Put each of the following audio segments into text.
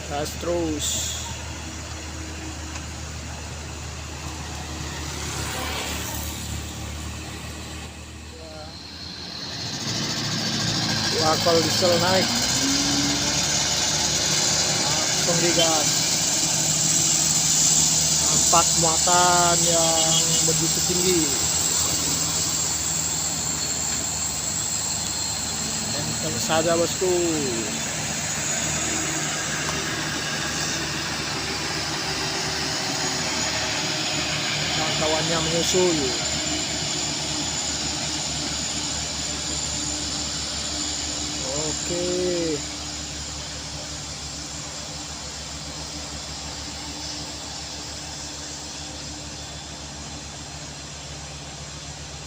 gas terus. Wah, kalau diesel naik langsung digas. Nampak muatan yang begitu tinggi. Kencang saja bosku. Kawan-kawannya menyusul. Oke.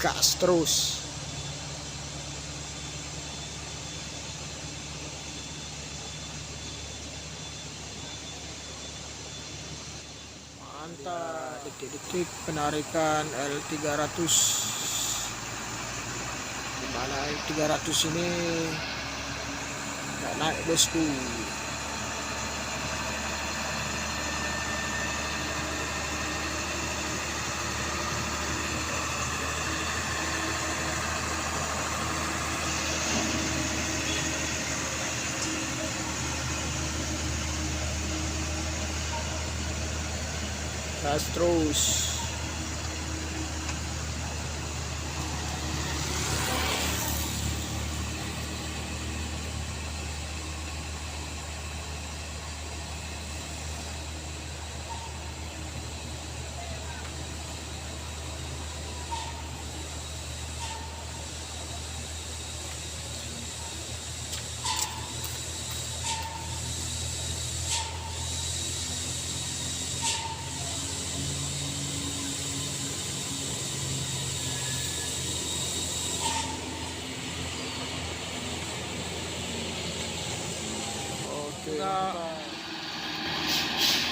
Gas terus. Mantap. Detik-detik penarikan L300. Dimana L300 ini nggak naik bosku. Gas terus.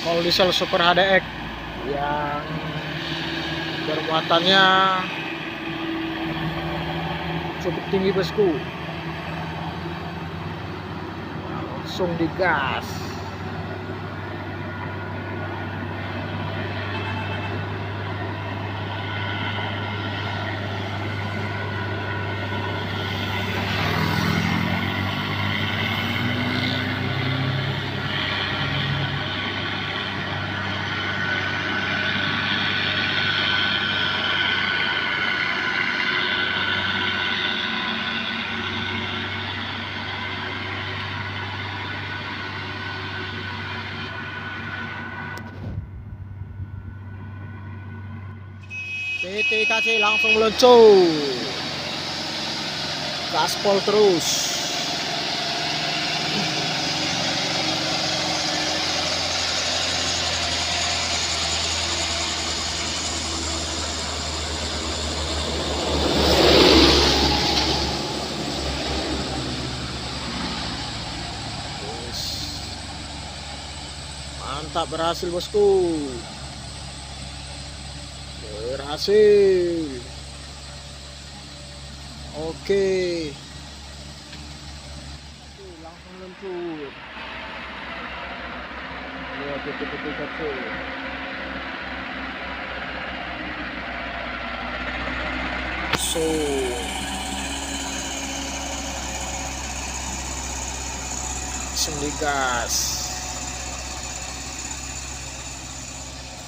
Kalau diesel Super HDX yang bermuatannya cukup tinggi bosku, langsung digas. PTKC langsung meluncur, gaspol terus. Mantap, berhasil bosku. Berhasil. Oke. Langsung luncur. Lihat betul-betul kecil. So. Langsung digas.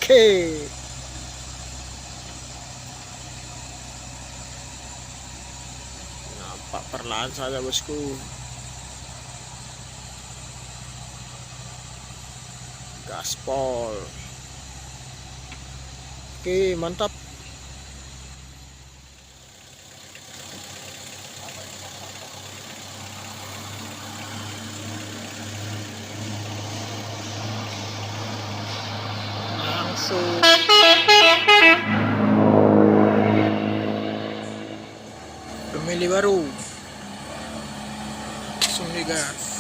Oke. Nampak perlahan saja bosku. Gaspol. Oke, mantap. Langsung pemilih baru, langsung digas.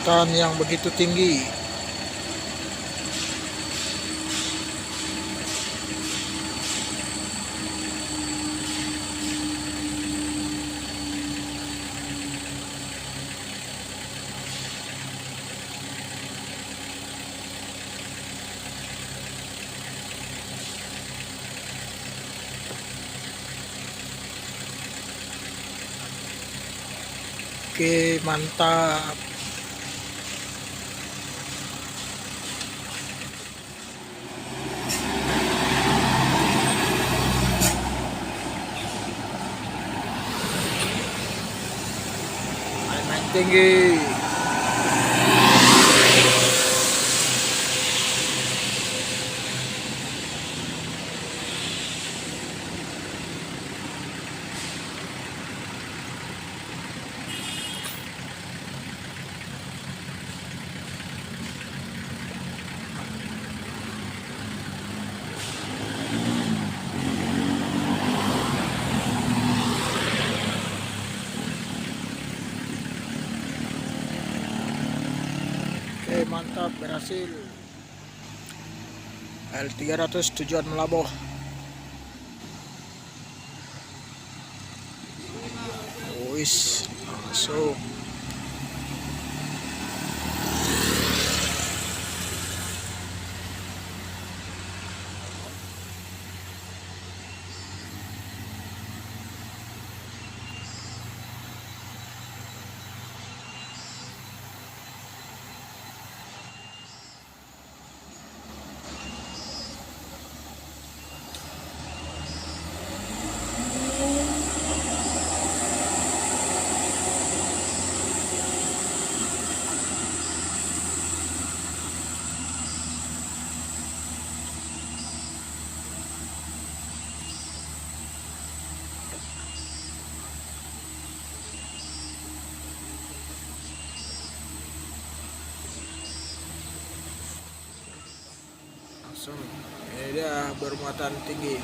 kecepatan yang begitu tinggi. Oke, mantap. Main tinggi. Oke, mantap, berhasil. L300 tujuan Melaboh. Wis, langsung. Langsung. Ini dia bermuatan tinggi.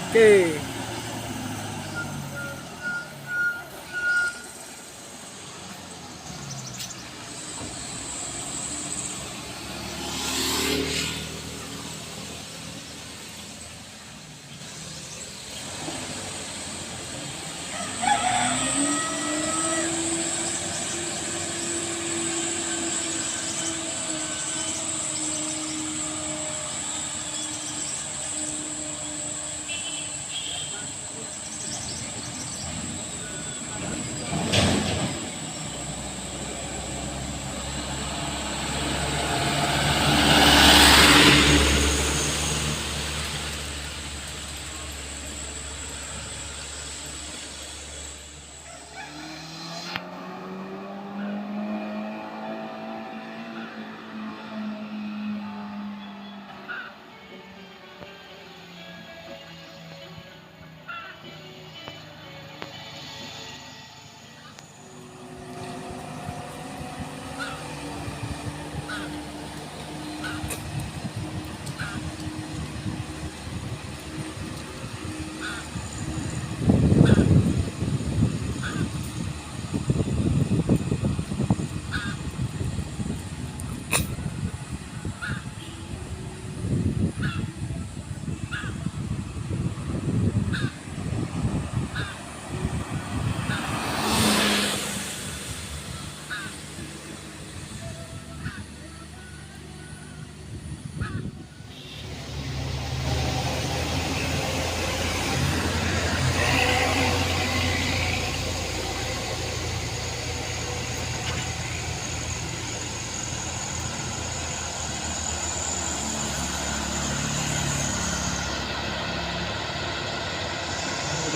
Oke.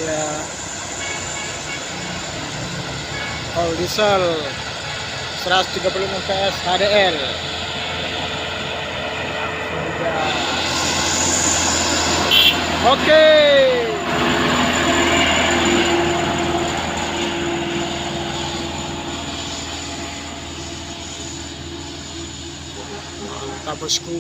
Dia all diesel 136 PS HDL. Oke. Mantap bosku.